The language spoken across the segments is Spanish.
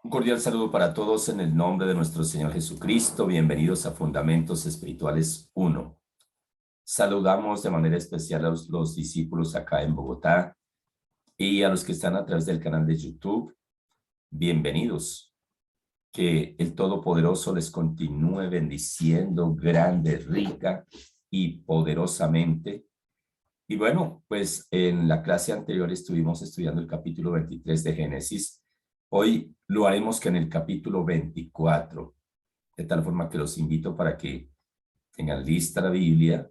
Un cordial saludo para todos en el nombre de nuestro Señor Jesucristo. Bienvenidos a Fundamentos Espirituales 1. Saludamos de manera especial a los discípulos acá en Bogotá y a los que están a través del canal de YouTube. Bienvenidos. Que el Todopoderoso les continúe bendiciendo grande, rica y poderosamente. Y bueno, pues en la clase anterior estuvimos estudiando el capítulo 23 de Génesis. Hoy lo haremos que en el capítulo 24, de tal forma que los invito para que tengan lista la Biblia,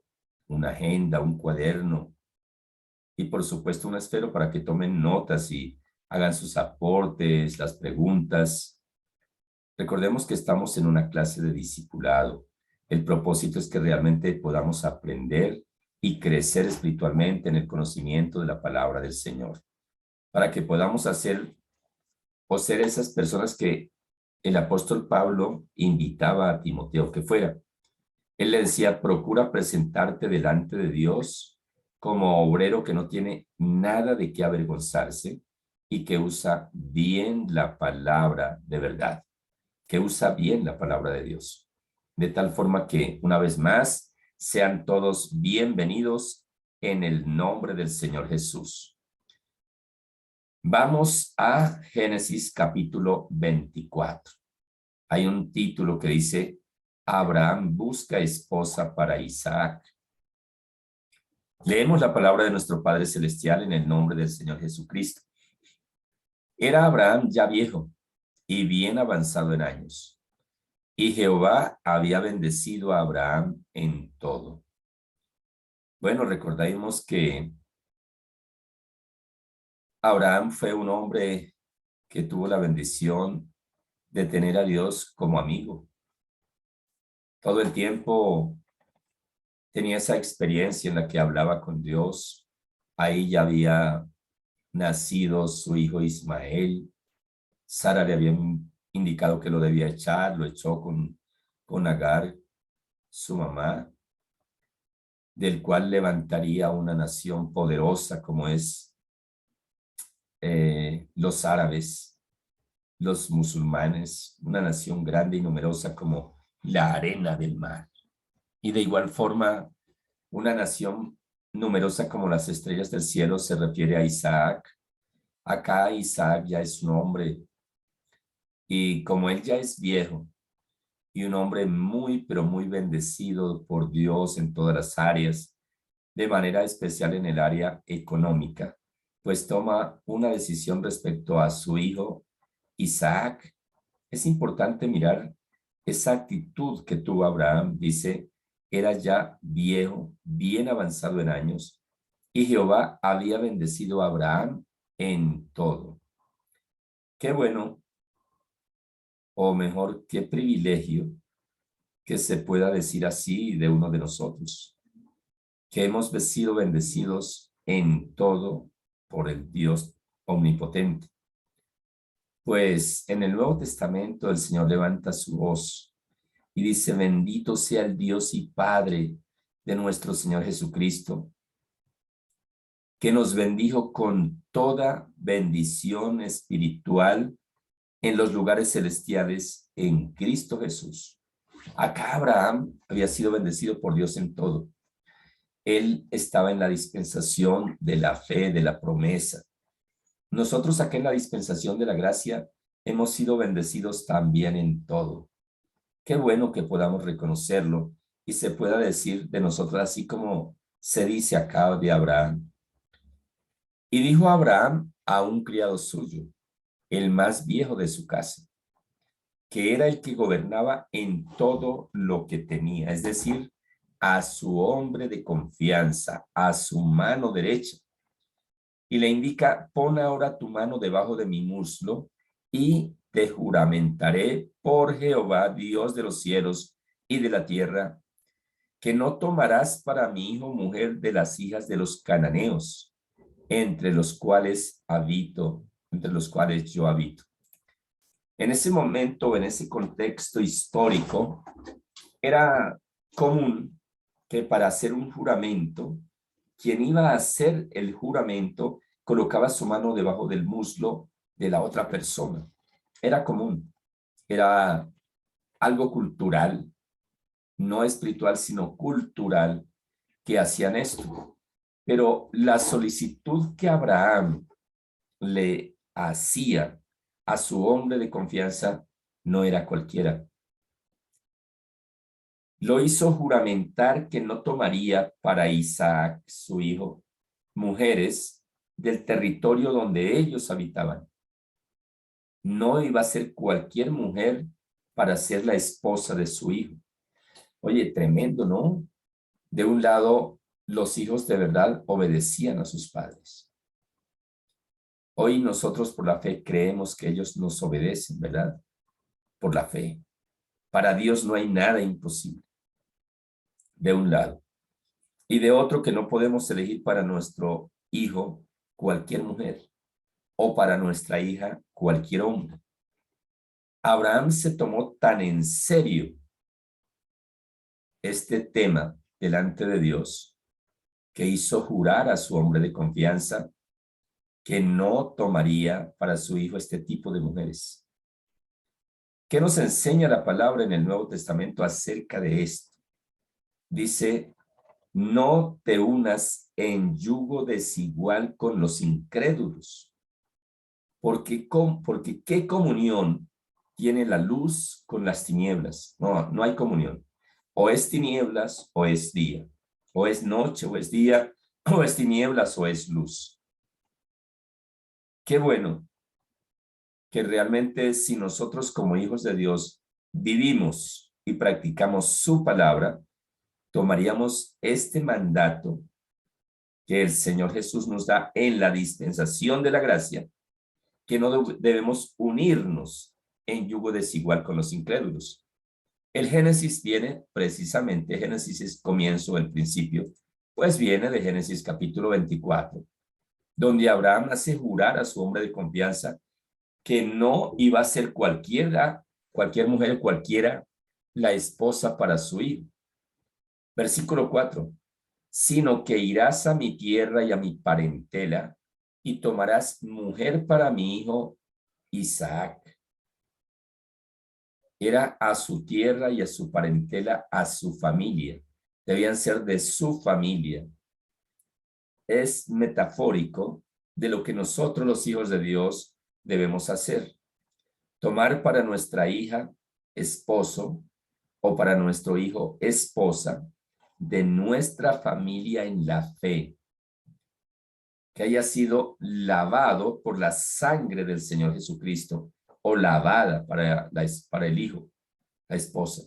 una agenda, un cuaderno y por supuesto un esfero para que tomen notas y hagan sus aportes, las preguntas. Recordemos que estamos en una clase de discipulado. El propósito es que realmente podamos aprender y crecer espiritualmente en el conocimiento de la palabra del Señor, para que podamos hacer o ser esas personas que el apóstol Pablo invitaba a Timoteo que fuera. Él le decía, procura presentarte delante de Dios como obrero que no tiene nada de qué avergonzarse y que usa bien la palabra de verdad, que usa bien la palabra de Dios. De tal forma que, una vez más, sean todos bienvenidos en el nombre del Señor Jesús. Vamos a Génesis capítulo 24. Hay un título que dice, Abraham busca esposa para Isaac. Leemos la palabra de nuestro Padre Celestial en el nombre del Señor Jesucristo. Era Abraham ya viejo y bien avanzado en años, y Jehová había bendecido a Abraham en todo. Bueno, recordemos que Abraham fue un hombre que tuvo la bendición de tener a Dios como amigo. Todo el tiempo tenía esa experiencia en la que hablaba con Dios. Ahí ya había nacido su hijo Ismael. Sara le había indicado que lo debía echar, lo echó con Agar, su mamá, del cual levantaría una nación poderosa como es los árabes, los musulmanes, una nación grande y numerosa como la arena del mar. Y de igual forma, una nación numerosa como las estrellas del cielo se refiere a Isaac. Acá Isaac ya es un hombre y como él ya es viejo y un hombre muy, pero muy bendecido por Dios en todas las áreas, de manera especial en el área económica, pues toma una decisión respecto a su hijo Isaac. Es importante mirar esa actitud que tuvo Abraham. Dice, era ya viejo, bien avanzado en años, y Jehová había bendecido a Abraham en todo. Qué bueno, o mejor, qué privilegio que se pueda decir así de uno de nosotros, que hemos sido bendecidos en todo por el Dios omnipotente. Pues en el Nuevo Testamento el Señor levanta su voz y dice, bendito sea el Dios y Padre de nuestro Señor Jesucristo, que nos bendijo con toda bendición espiritual en los lugares celestiales en Cristo Jesús. Acá Abraham había sido bendecido por Dios en todo. Él estaba en la dispensación de la fe, de la promesa. Nosotros acá en la dispensación de la gracia hemos sido bendecidos también en todo. Qué bueno que podamos reconocerlo y se pueda decir de nosotros así como se dice acá de Abraham. Y dijo Abraham a un criado suyo, el más viejo de su casa, que era el que gobernaba en todo lo que tenía, es decir, a su hombre de confianza, a su mano derecha. Y le indica, pon ahora tu mano debajo de mi muslo y te juramentaré por Jehová, Dios de los cielos y de la tierra, que no tomarás para mi hijo mujer de las hijas de los cananeos, entre los cuales yo habito. En ese momento, en ese contexto histórico, era común que para hacer un juramento, quien iba a hacer el juramento colocaba su mano debajo del muslo de la otra persona. Era común, era algo cultural, no espiritual, sino cultural, que hacían esto. Pero la solicitud que Abraham le hacía a su hombre de confianza no era cualquiera. Lo hizo juramentar que no tomaría para Isaac, su hijo, mujeres del territorio donde ellos habitaban. No iba a ser cualquier mujer para ser la esposa de su hijo. Oye, tremendo, ¿no? De un lado, los hijos de verdad obedecían a sus padres. Hoy nosotros por la fe creemos que ellos nos obedecen, ¿verdad? Por la fe. Para Dios no hay nada imposible. De un lado. Y de otro, que no podemos elegir para nuestro hijo cualquier mujer o para nuestra hija cualquier hombre. Abraham se tomó tan en serio este tema delante de Dios que hizo jurar a su hombre de confianza que no tomaría para su hijo este tipo de mujeres. ¿Qué nos enseña la palabra en el Nuevo Testamento acerca de esto? Dice, no te unas en yugo desigual con los incrédulos, porque ¿qué comunión tiene la luz con las tinieblas? No, no hay comunión. O es tinieblas o es día, o es noche o es día, o es tinieblas o es luz. Qué bueno que realmente si nosotros como hijos de Dios vivimos y practicamos su palabra, tomaríamos este mandato que el Señor Jesús nos da en la dispensación de la gracia, que no debemos unirnos en yugo desigual con los incrédulos. El Génesis viene precisamente, Génesis es comienzo, el principio, pues viene de Génesis capítulo 24, donde Abraham hace jurar a su hombre de confianza que no iba a ser cualquier mujer, cualquiera, la esposa para su hijo. Versículo 4, sino que irás a mi tierra y a mi parentela y tomarás mujer para mi hijo Isaac. Era a su tierra y a su parentela, a su familia. Debían ser de su familia. Es metafórico de lo que nosotros los hijos de Dios debemos hacer. Tomar para nuestra hija esposo o para nuestro hijo esposa de nuestra familia en la fe, que haya sido lavado por la sangre del Señor Jesucristo o lavada para el hijo, la esposa.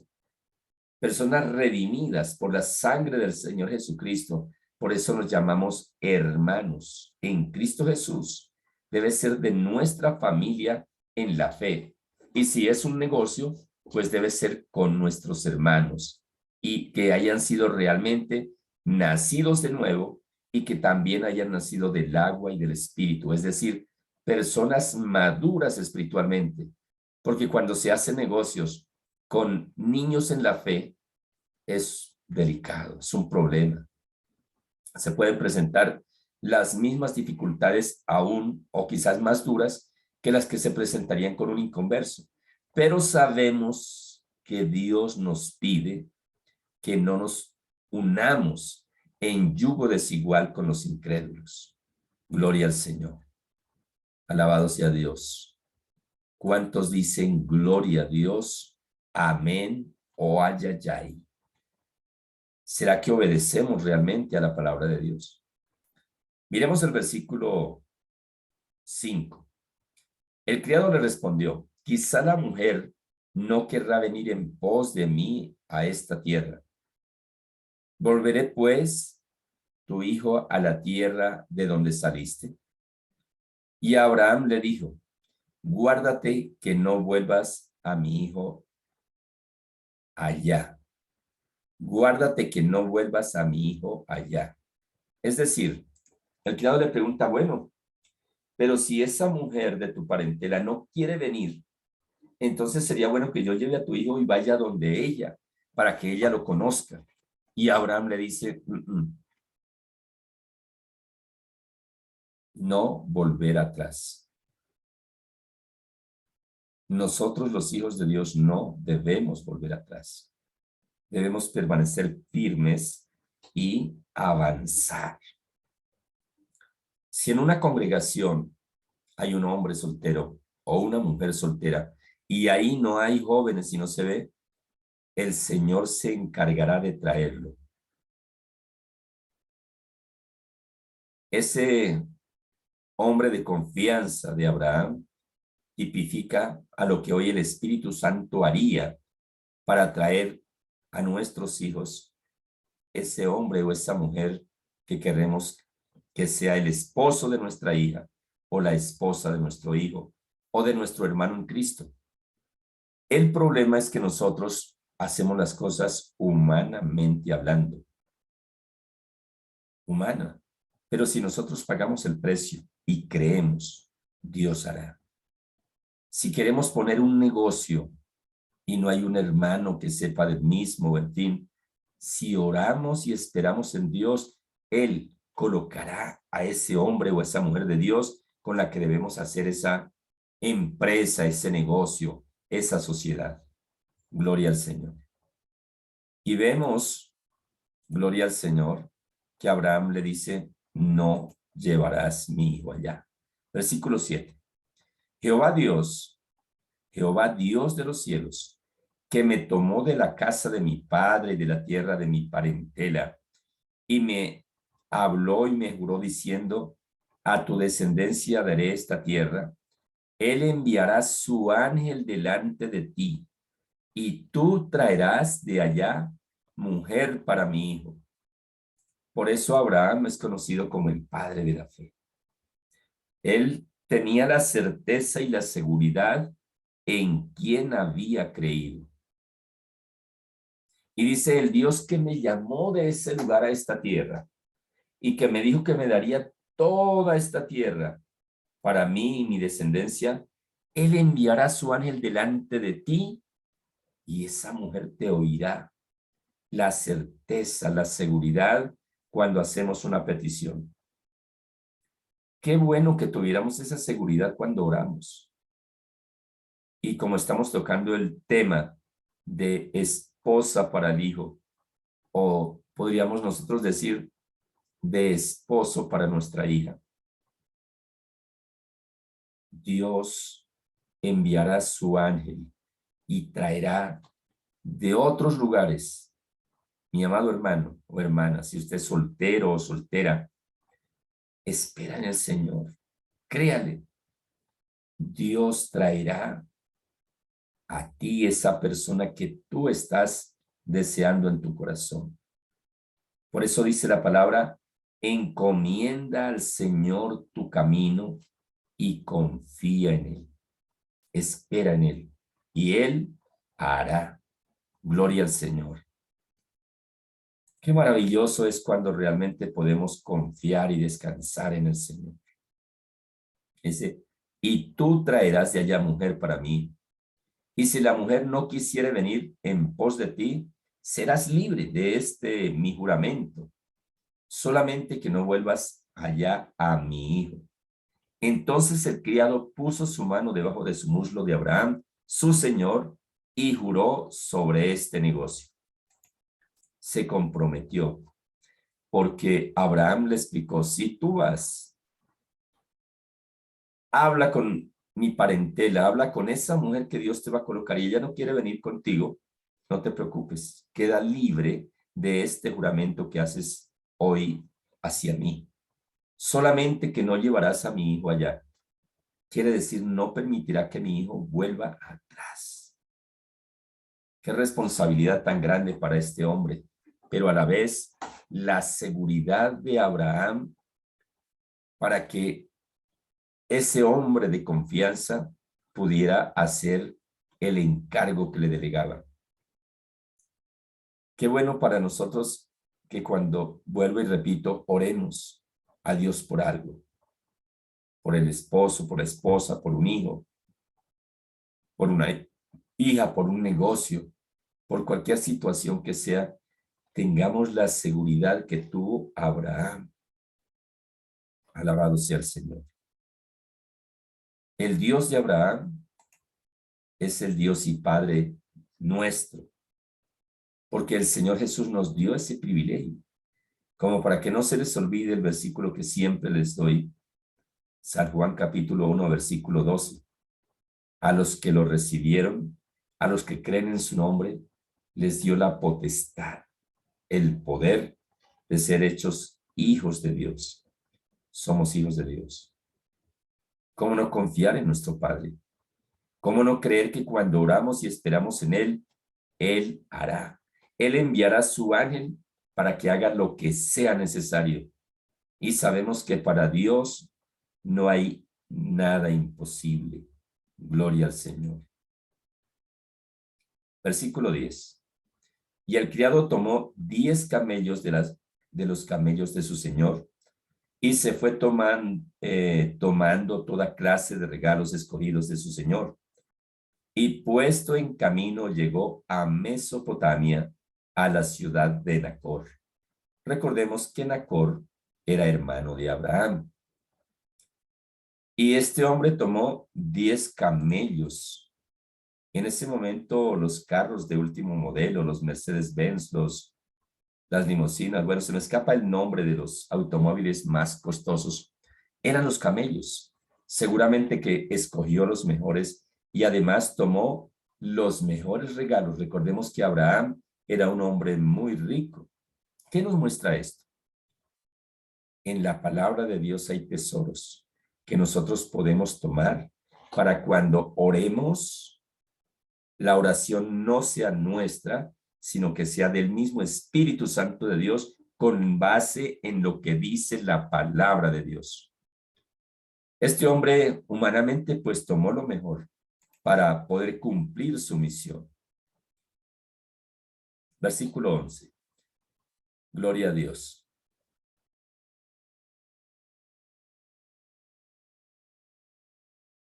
Personas redimidas por la sangre del Señor Jesucristo. Por eso nos llamamos hermanos en Cristo Jesús. Debe ser de nuestra familia en la fe. Y si es un negocio, pues debe ser con nuestros hermanos y que hayan sido realmente nacidos de nuevo y que también hayan nacido del agua y del espíritu, es decir, personas maduras espiritualmente, porque cuando se hacen negocios con niños en la fe es delicado, es un problema. Se pueden presentar las mismas dificultades aún o quizás más duras que las que se presentarían con un inconverso, pero sabemos que Dios nos pide que no nos unamos en yugo desigual con los incrédulos. Gloria al Señor. Alabado sea Dios. ¿Cuántos dicen gloria a Dios? Amén o ayayay. ¿Será que obedecemos realmente a la palabra de Dios? Miremos el versículo 5. El criado le respondió, quizá la mujer no querrá venir en pos de mí a esta tierra. Volveré pues tu hijo a la tierra de donde saliste. Y Abraham le dijo, guárdate que no vuelvas a mi hijo allá. Guárdate que no vuelvas a mi hijo allá. Es decir, el criado le pregunta, bueno, pero si esa mujer de tu parentela no quiere venir, entonces sería bueno que yo lleve a tu hijo y vaya donde ella, para que ella lo conozca. Y Abraham le dice, no volver atrás. Nosotros, los hijos de Dios, no debemos volver atrás. Debemos permanecer firmes y avanzar. Si en una congregación hay un hombre soltero o una mujer soltera y ahí no hay jóvenes y no se ve, el Señor se encargará de traerlo. Ese hombre de confianza de Abraham tipifica a lo que hoy el Espíritu Santo haría para traer a nuestros hijos ese hombre o esa mujer que queremos que sea el esposo de nuestra hija o la esposa de nuestro hijo o de nuestro hermano en Cristo. El problema es que nosotros hacemos las cosas humanamente hablando. Humana. Pero si nosotros pagamos el precio y creemos, Dios hará. Si queremos poner un negocio y no hay un hermano que sepa del mismo, en fin, si oramos y esperamos en Dios, Él colocará a ese hombre o esa mujer de Dios con la que debemos hacer esa empresa, ese negocio, esa sociedad. Gloria al Señor. Y vemos, gloria al Señor, que Abraham le dice, no llevarás mi hijo allá. Versículo 7. Jehová Dios de los cielos, que me tomó de la casa de mi padre y de la tierra de mi parentela, y me habló y me juró diciendo, a tu descendencia daré esta tierra, él enviará su ángel delante de ti, y tú traerás de allá mujer para mi hijo. Por eso Abraham es conocido como el padre de la fe. Él tenía la certeza y la seguridad en quien había creído. Y dice, el Dios que me llamó de ese lugar a esta tierra y que me dijo que me daría toda esta tierra para mí y mi descendencia, Él enviará su ángel delante de ti y esa mujer te oirá. La certeza, la seguridad cuando hacemos una petición. Qué bueno que tuviéramos esa seguridad cuando oramos. Y como estamos tocando el tema de esposa para el hijo, o podríamos nosotros decir de esposo para nuestra hija, Dios enviará su ángel y traerá de otros lugares. Mi amado hermano o hermana, si usted es soltero o soltera, espera en el Señor, créale, Dios traerá a ti esa persona que tú estás deseando en tu corazón. Por eso dice la palabra, encomienda al Señor tu camino y confía en Él. Espera en Él y Él hará. Gloria al Señor. Qué maravilloso es cuando realmente podemos confiar y descansar en el Señor. Dice, y tú traerás de allá mujer para mí. Y si la mujer no quisiere venir en pos de ti, serás libre de este mi juramento. Solamente que no vuelvas allá a mi hijo. Entonces el criado puso su mano debajo de su muslo de Abraham, su señor, y juró sobre este negocio. Se comprometió, porque Abraham le explicó, si tú vas, habla con mi parentela, habla con esa mujer que Dios te va a colocar y ella no quiere venir contigo, no te preocupes, queda libre de este juramento que haces hoy hacia mí. Solamente que no llevarás a mi hijo allá. Quiere decir, no permitirá que mi hijo vuelva atrás. Qué responsabilidad tan grande para este hombre, pero a la vez la seguridad de Abraham para que ese hombre de confianza pudiera hacer el encargo que le delegaba. Qué bueno para nosotros que cuando vuelvo y repito, oremos a Dios por algo, por el esposo, por la esposa, por un hijo, por una hija, por un negocio, por cualquier situación que sea, tengamos la seguridad que tuvo Abraham. Alabado sea el Señor. El Dios de Abraham es el Dios y Padre nuestro, porque el Señor Jesús nos dio ese privilegio, como para que no se les olvide el versículo que siempre les doy, San Juan capítulo 1, versículo 12. A los que lo recibieron, a los que creen en su nombre, les dio la potestad, el poder de ser hechos hijos de Dios. Somos hijos de Dios. ¿Cómo no confiar en nuestro Padre? ¿Cómo no creer que cuando oramos y esperamos en Él, Él hará? Él enviará su ángel para que haga lo que sea necesario. Y sabemos que para Dios no hay nada imposible. Gloria al Señor. Versículo 10. Y el criado tomó 10 camellos de los camellos de su señor y se fue tomando toda clase de regalos escogidos de su señor. Y puesto en camino llegó a Mesopotamia, a la ciudad de Nacor. Recordemos que Nacor era hermano de Abraham. Y este hombre tomó 10 camellos. En ese momento los carros de último modelo, los Mercedes-Benz, las limusinas, bueno, se me escapa el nombre de los automóviles más costosos, eran los camellos. Seguramente que escogió los mejores y además tomó los mejores regalos. Recordemos que Abraham era un hombre muy rico. ¿Qué nos muestra esto? En la palabra de Dios hay tesoros que nosotros podemos tomar para cuando oremos, la oración no sea nuestra, sino que sea del mismo Espíritu Santo de Dios con base en lo que dice la palabra de Dios. Este hombre humanamente pues tomó lo mejor para poder cumplir su misión. Versículo 11. Gloria a Dios.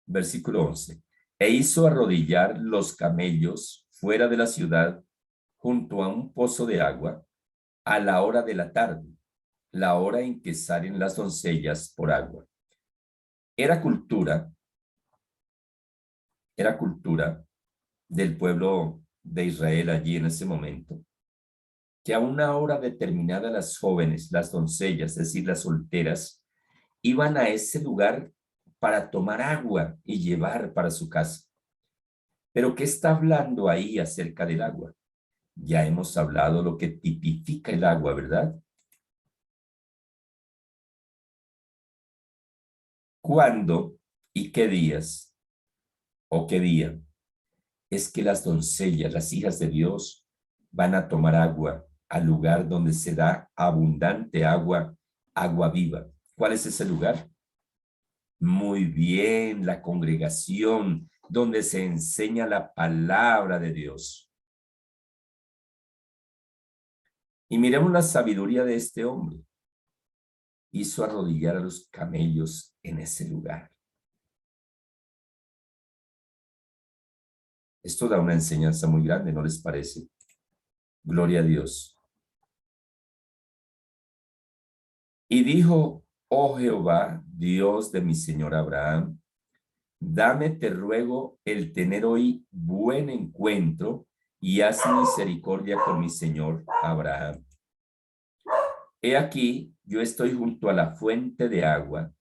Versículo 11. E hizo arrodillar los camellos fuera de la ciudad junto a un pozo de agua a la hora de la tarde, la hora en que salen las doncellas por agua. Era cultura del pueblo de Israel allí en ese momento, que a una hora determinada las jóvenes, las doncellas, es decir, las solteras, iban a ese lugar para tomar agua y llevar para su casa. Pero ¿qué está hablando ahí acerca del agua? Ya hemos hablado lo que tipifica el agua, ¿verdad? ¿Cuándo y qué días o qué día es que las doncellas, las hijas de Dios, van a tomar agua al lugar donde se da abundante agua, agua viva? ¿Cuál es ese lugar? Muy bien, la congregación donde se enseña la palabra de Dios. Y miremos la sabiduría de este hombre. Hizo arrodillar a los camellos en ese lugar. Esto da una enseñanza muy grande, ¿no les parece? Gloria a Dios. Y dijo, oh Jehová, Dios de mi señor Abraham, dame, te ruego, el tener hoy buen encuentro y haz misericordia con mi señor Abraham. He aquí, yo estoy junto a la fuente de agua,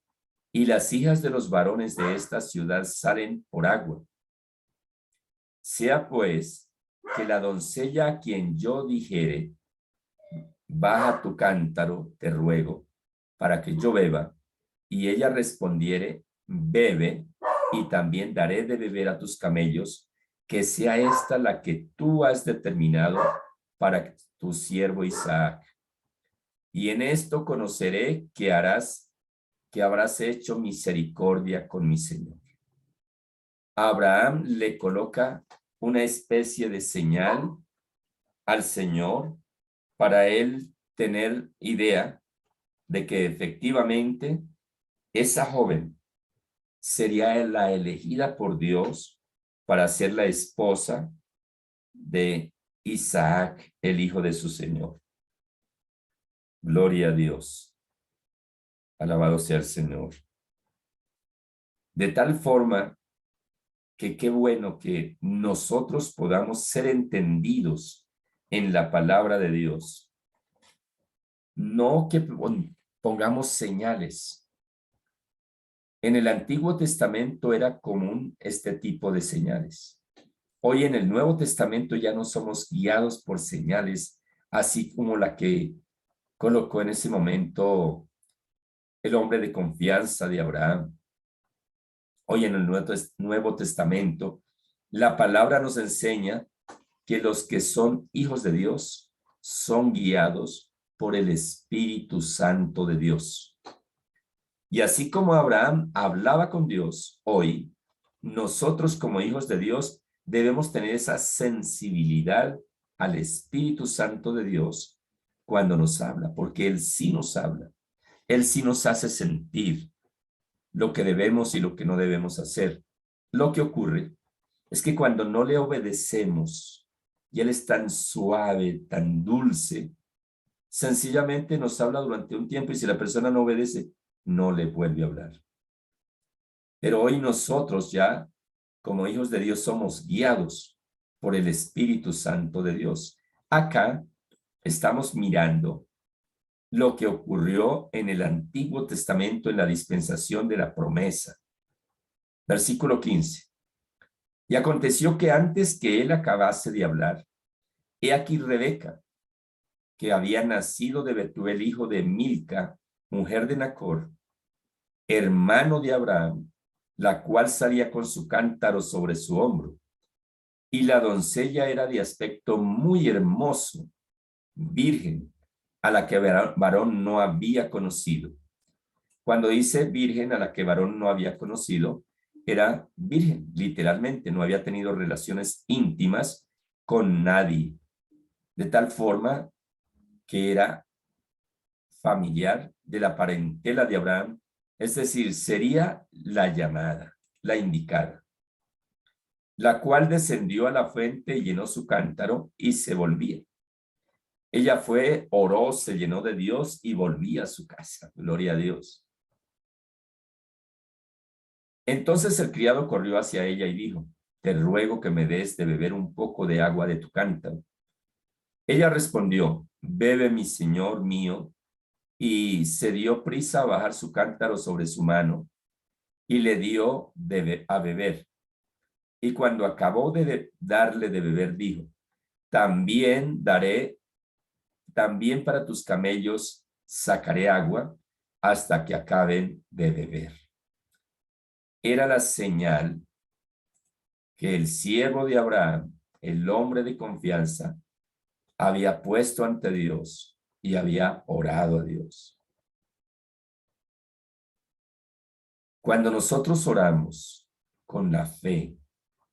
y las hijas de los varones de esta ciudad salen por agua. Sea pues que la doncella a quien yo dijere, baja tu cántaro, te ruego, para que yo beba, y ella respondiere, bebe, y también daré de beber a tus camellos, que sea esta la que tú has determinado para tu siervo Isaac. Y en esto conoceré que habrás hecho misericordia con mi Señor. Abraham le coloca una especie de señal al Señor para él tener idea de que efectivamente esa joven sería la elegida por Dios para ser la esposa de Isaac, el hijo de su Señor. Gloria a Dios. Alabado sea el Señor. De tal forma que qué bueno que nosotros podamos ser entendidos en la palabra de Dios. No que pongamos señales. En el Antiguo Testamento era común este tipo de señales. Hoy en el Nuevo Testamento ya no somos guiados por señales, así como la que colocó en ese momento el hombre de confianza de Abraham. Hoy en el Nuevo Testamento, la palabra nos enseña que los que son hijos de Dios son guiados por el Espíritu Santo de Dios. Y así como Abraham hablaba con Dios, hoy nosotros como hijos de Dios debemos tener esa sensibilidad al Espíritu Santo de Dios cuando nos habla, porque Él sí nos habla. Él sí nos hace sentir lo que debemos y lo que no debemos hacer. Lo que ocurre es que cuando no le obedecemos y Él es tan suave, tan dulce, sencillamente nos habla durante un tiempo y si la persona no obedece, no le vuelve a hablar. Pero hoy nosotros ya, como hijos de Dios, somos guiados por el Espíritu Santo de Dios. Acá estamos mirando lo que ocurrió en el Antiguo Testamento en la dispensación de la promesa. Versículo 15. Y aconteció que antes que él acabase de hablar, he aquí Rebeca, que había nacido de Betuel, hijo de Milca, mujer de Nacor, hermano de Abraham, la cual salía con su cántaro sobre su hombro. Y la doncella era de aspecto muy hermoso, virgen, a la que varón no había conocido. Cuando dice virgen a la que varón no había conocido, era virgen, literalmente, no había tenido relaciones íntimas con nadie, de tal forma que era familiar de la parentela de Abraham, es decir, sería la llamada, la indicada, la cual descendió a la fuente y llenó su cántaro y se volvía. Ella fue, oró, se llenó de Dios y volvía a su casa. Gloria a Dios. Entonces el criado corrió hacia ella y dijo, te ruego que me des de beber un poco de agua de tu cántaro. Ella respondió, bebe mi señor mío, y se dio prisa a bajar su cántaro sobre su mano y le dio a beber. Y cuando acabó de darle de beber, dijo, también para tus camellos sacaré agua hasta que acaben de beber. Era la señal que el siervo de Abraham, el hombre de confianza, había puesto ante Dios y había orado a Dios. Cuando nosotros oramos con la fe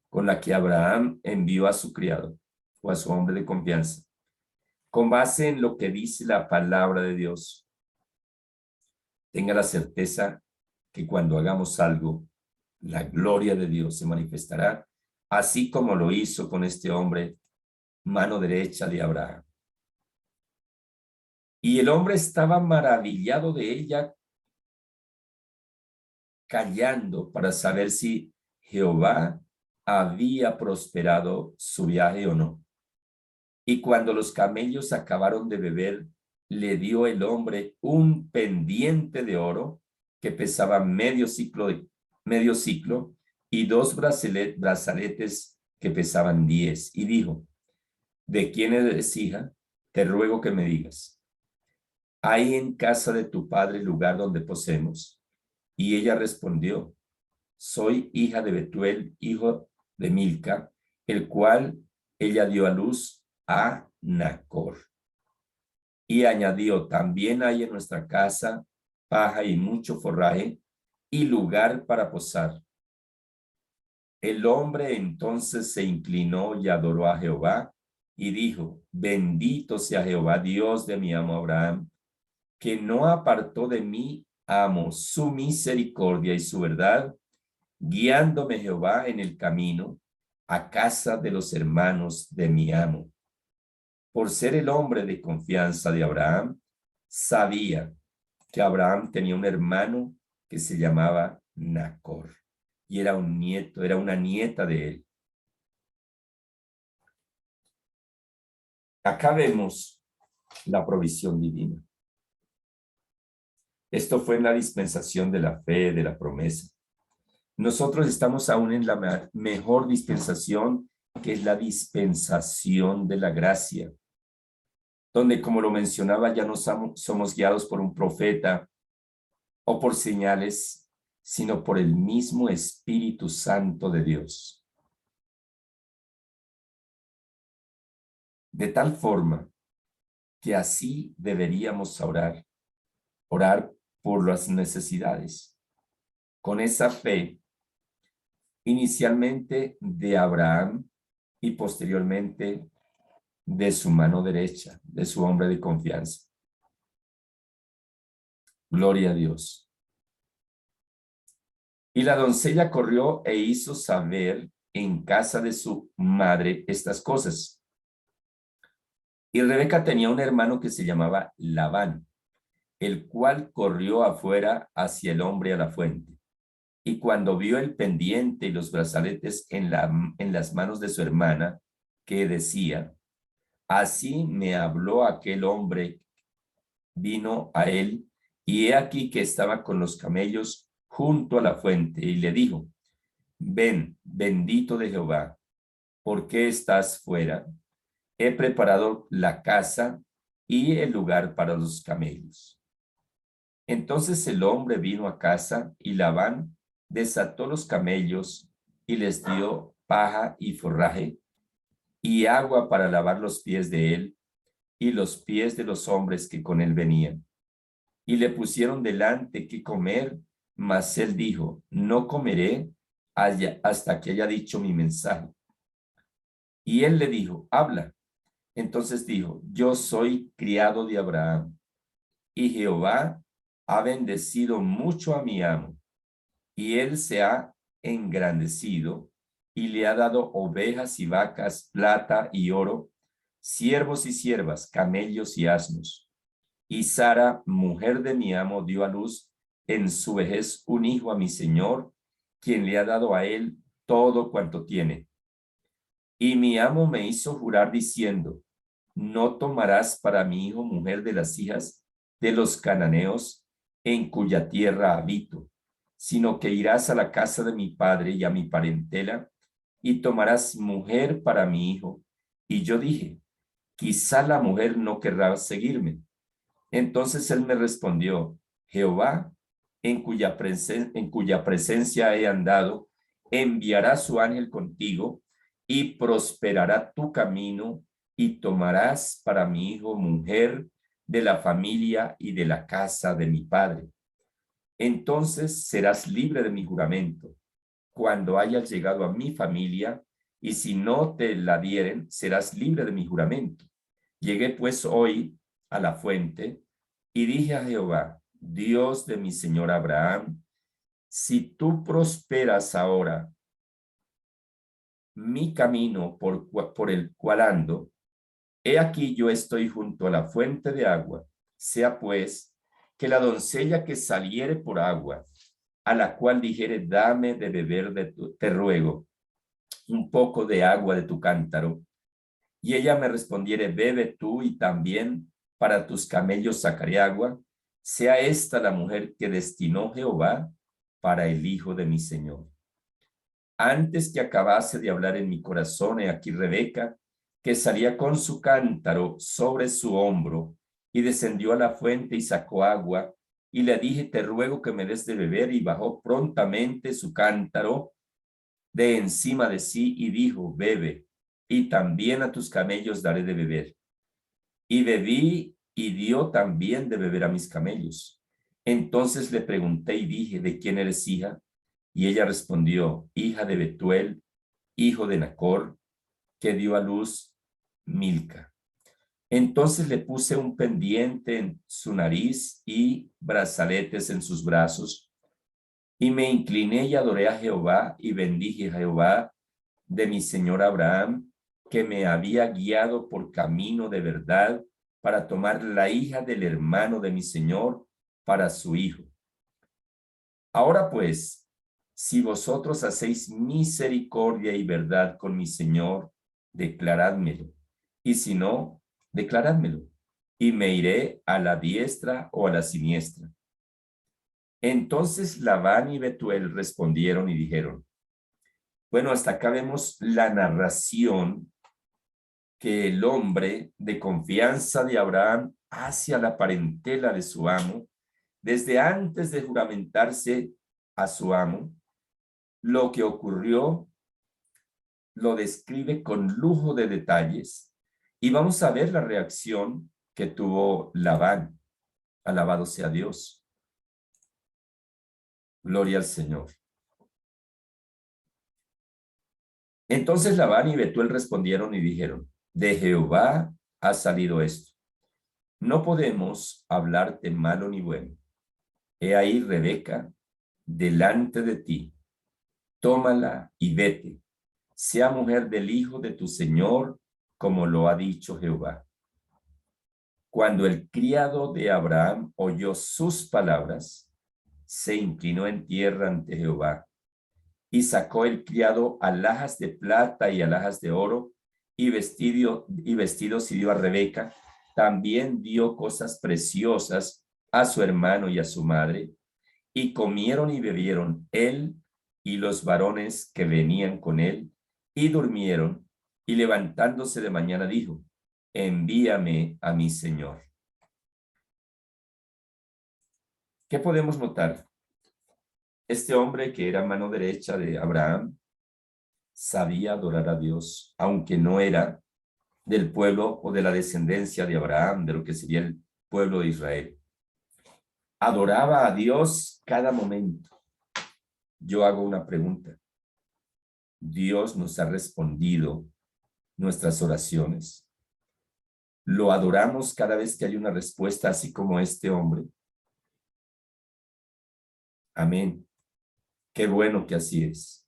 con la que Abraham envió a su criado o a su hombre de confianza, con base en lo que dice la palabra de Dios, tenga la certeza que cuando hagamos algo, la gloria de Dios se manifestará, así como lo hizo con este hombre, mano derecha de Abraham. Y el hombre estaba maravillado de ella, callando para saber si Jehová había prosperado su viaje o no. Y cuando los camellos acabaron de beber, le dio el hombre un pendiente de oro que pesaba medio ciclo y 2 brazaletes que pesaban 10. Y dijo, ¿de quién eres hija? Te ruego que me digas. ¿Hay en casa de tu padre lugar donde posemos? Y ella respondió, soy hija de Betuel, hijo de Milca, el cual ella dio a luz a Nacor. Y añadió, también hay en nuestra casa paja y mucho forraje y lugar para posar. El hombre entonces se inclinó y adoró a Jehová y dijo, bendito sea Jehová, Dios de mi amo Abraham, que no apartó de mí, amo, su misericordia y su verdad, guiándome Jehová en el camino a casa de los hermanos de mi amo. Por ser el hombre de confianza de Abraham, sabía que Abraham tenía un hermano que se llamaba Nacor. y era un nieto, era una nieta de él. Acá vemos la provisión divina. Esto fue en la dispensación de la fe, de la promesa. Nosotros estamos aún en la mejor dispensación, que es la dispensación de la gracia, donde, como lo mencionaba, ya no somos guiados por un profeta o por señales, sino por el mismo Espíritu Santo de Dios. De tal forma que así deberíamos orar por las necesidades, con esa fe, inicialmente de Abraham y posteriormente de su mano derecha, de su hombre de confianza. Gloria a Dios. Y la doncella corrió e hizo saber en casa de su madre estas cosas. Y Rebeca tenía un hermano que se llamaba Labán, el cual corrió afuera hacia el hombre a la fuente. Y cuando vio el pendiente y los brazaletes en las manos de su hermana, que decía, así me habló aquel hombre, vino a él, y he aquí que estaba con los camellos junto a la fuente, y le dijo, ven, bendito de Jehová, ¿por qué estás fuera? He preparado la casa y el lugar para los camellos. Entonces el hombre vino a casa y Labán desató los camellos y les dio paja y forraje y agua para lavar los pies de él y los pies de los hombres que con él venían. Y le pusieron delante que comer, mas él dijo, no comeré hasta que haya dicho mi mensaje. Y él le dijo, habla. Entonces dijo, yo soy criado de Abraham, y Jehová ha bendecido mucho a mi amo, y él se ha engrandecido, y le ha dado ovejas y vacas, plata y oro, siervos y siervas, camellos y asnos. Y Sara, mujer de mi amo, dio a luz en su vejez un hijo a mi señor, quien le ha dado a él todo cuanto tiene. Y mi amo me hizo jurar diciendo, no tomarás para mi hijo mujer de las hijas de los cananeos en cuya tierra habito, sino que irás a la casa de mi padre y a mi parentela y tomarás mujer para mi hijo. Y yo dije, quizá la mujer no querrá seguirme. Entonces él me respondió, Jehová, en cuya presencia he andado, enviará su ángel contigo y prosperará tu camino y tomarás para mi hijo mujer de la familia y de la casa de mi padre. Entonces serás libre de mi juramento cuando hayas llegado a mi familia, y si no te la dieren, serás libre de mi juramento. Llegué pues hoy a la fuente y dije a Jehová, Dios de mi señor Abraham, si tú prosperas ahora mi camino por el cual ando, he aquí yo estoy junto a la fuente de agua, sea pues que la doncella que saliere por agua, a la cual dijere, dame de beber te ruego, un poco de agua de tu cántaro, y ella me respondiere, bebe tú y también para tus camellos sacaré agua, sea esta la mujer que destinó Jehová para el hijo de mi señor. Antes que acabase de hablar en mi corazón, he aquí Rebeca, que salía con su cántaro sobre su hombro, y descendió a la fuente y sacó agua, y le dije, te ruego que me des de beber, y bajó prontamente su cántaro de encima de sí, y dijo, bebe, y también a tus camellos daré de beber. Y bebí, y dio también de beber a mis camellos. Entonces le pregunté y dije, ¿de quién eres hija? Y ella respondió, hija de Betuel, hijo de Nacor, que dio a luz Milca. Entonces le puse un pendiente en su nariz y brazaletes en sus brazos, y me incliné y adoré a Jehová y bendije a Jehová de mi señor Abraham, que me había guiado por camino de verdad para tomar la hija del hermano de mi señor para su hijo. Ahora pues, si vosotros hacéis misericordia y verdad con mi señor, declarádmelo, y si no, declarádmelo, y me iré a la diestra o a la siniestra. Entonces Labán y Betuel respondieron y dijeron, bueno, hasta acá vemos la narración que el hombre de confianza de Abraham hacia la parentela de su amo, desde antes de juramentarse a su amo, lo que ocurrió lo describe con lujo de detalles y vamos a ver la reacción que tuvo Labán. Alabado sea Dios. Gloria al Señor. Entonces Labán y Betuel respondieron y dijeron, de Jehová ha salido esto. No podemos hablarte malo ni bueno. He ahí Rebeca delante de ti. Tómala y vete. Sea mujer del hijo de tu señor, como lo ha dicho Jehová. Cuando el criado de Abraham oyó sus palabras, se inclinó en tierra ante Jehová y sacó el criado alhajas de plata y alhajas de oro y vestidos y dio a Rebeca. También dio cosas preciosas a su hermano y a su madre, y comieron y bebieron él y los varones que venían con él, y durmieron, y levantándose de mañana dijo, envíame a mi señor. ¿Qué podemos notar? Este hombre que era mano derecha de Abraham sabía adorar a Dios, aunque no era del pueblo o de la descendencia de Abraham, de lo que sería el pueblo de Israel. Adoraba a Dios cada momento. Yo hago una pregunta. ¿Dios nos ha respondido nuestras oraciones? ¿Lo adoramos cada vez que hay una respuesta así como este hombre? Amén. Qué bueno que así es.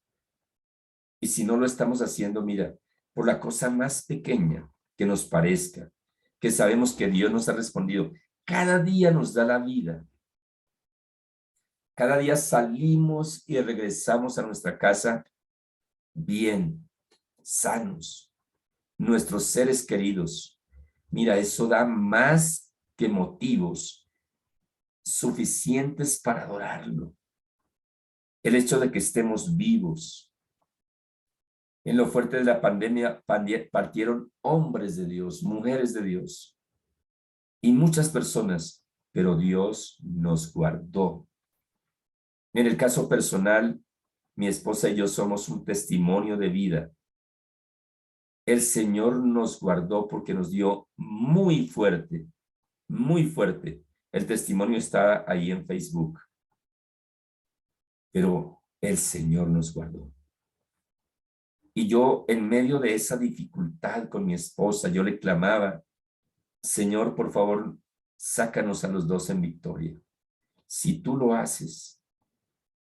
Y si no lo estamos haciendo, mira, por la cosa más pequeña que nos parezca, que sabemos que Dios nos ha respondido, cada día nos da la vida. Cada día salimos y regresamos a nuestra casa bien, sanos, nuestros seres queridos. Mira, eso da más que motivos suficientes para adorarlo. El hecho de que estemos vivos. En lo fuerte de la pandemia partieron hombres de Dios, mujeres de Dios y muchas personas, pero Dios nos guardó. En el caso personal, mi esposa y yo somos un testimonio de vida. El Señor nos guardó porque nos dio muy fuerte, muy fuerte. El testimonio está ahí en Facebook. Pero el Señor nos guardó. Y yo, en medio de esa dificultad con mi esposa, yo le clamaba, Señor, por favor, sácanos a los dos en victoria. Si tú lo haces,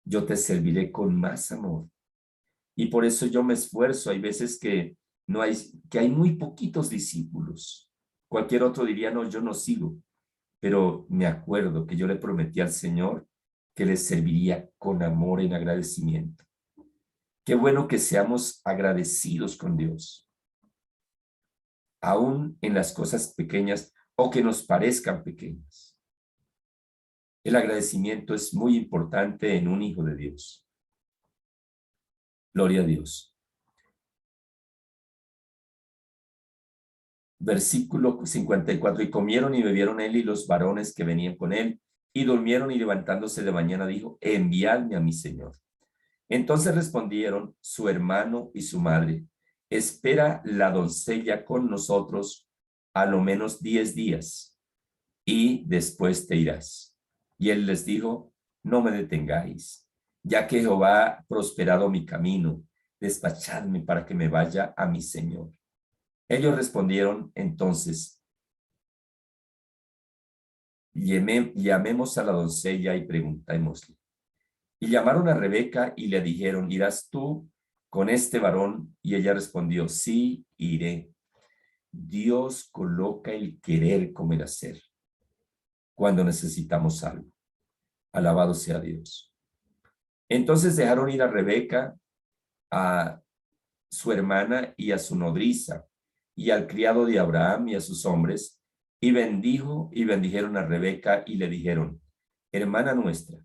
yo te serviré con más amor. Y por eso yo me esfuerzo. Hay veces que hay muy poquitos discípulos. Cualquier otro diría, no, yo no sigo. Pero me acuerdo que yo le prometí al Señor que le serviría con amor en agradecimiento. Qué bueno que seamos agradecidos con Dios, aún en las cosas pequeñas o que nos parezcan pequeñas. El agradecimiento es muy importante en un hijo de Dios. Gloria a Dios. Versículo 54, y comieron y bebieron él y los varones que venían con él, y durmieron, y levantándose de mañana dijo, enviadme a mi señor. Entonces respondieron su hermano y su madre, espera la doncella con nosotros a lo menos 10 días, y después te irás. Y él les dijo, no me detengáis, ya que Jehová ha prosperado mi camino, despachadme para que me vaya a mi señor. Ellos respondieron entonces, llamemos a la doncella y preguntémosle. Y llamaron a Rebeca y le dijeron, ¿irás tú con este varón? Y ella respondió, sí, iré. Dios coloca el querer como el hacer cuando necesitamos algo. Alabado sea Dios. Entonces dejaron ir a Rebeca, a su hermana y a su nodriza, y al criado de Abraham y a sus hombres, y bendijeron a Rebeca y le dijeron, hermana nuestra,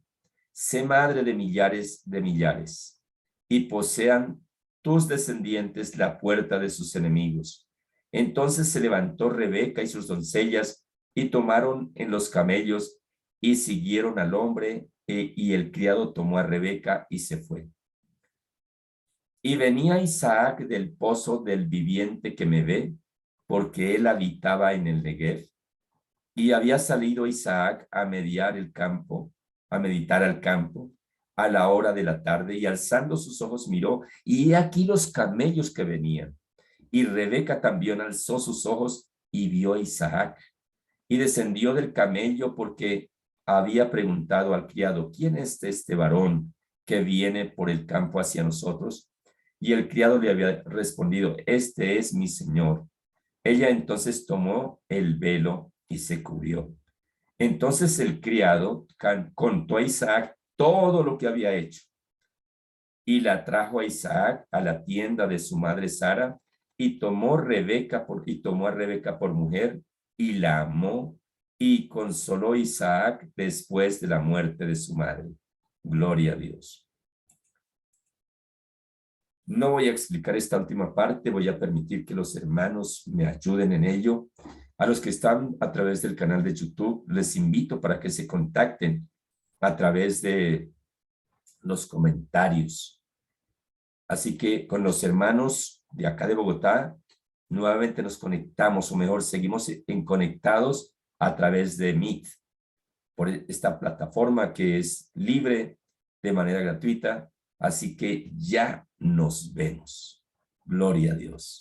sé madre de millares, y posean tus descendientes la puerta de sus enemigos. Entonces se levantó Rebeca y sus doncellas, y tomaron en los camellos, y siguieron al hombre, y el criado tomó a Rebeca y se fue. Y venía Isaac del pozo del viviente que me ve, porque él habitaba en el Negev. Y había salido Isaac a meditar al campo, a la hora de la tarde, y alzando sus ojos miró, y he aquí los camellos que venían. Y Rebeca también alzó sus ojos y vio a Isaac, y descendió del camello porque había preguntado al criado, ¿quién es este varón que viene por el campo hacia nosotros? Y el criado le había respondido, este es mi señor. Ella entonces tomó el velo y se cubrió. Entonces el criado contó a Isaac todo lo que había hecho y la trajo a Isaac a la tienda de su madre Sara y tomó a Rebeca por mujer y la amó y consoló a Isaac después de la muerte de su madre. Gloria a Dios. No voy a explicar esta última parte, voy a permitir que los hermanos me ayuden en ello. A los que están a través del canal de YouTube, les invito para que se contacten a través de los comentarios. Así que con los hermanos de acá de Bogotá, nuevamente nos conectamos, o mejor, seguimos conectados a través de Meet, por esta plataforma que es libre de manera gratuita. Así que ya nos vemos. Gloria a Dios.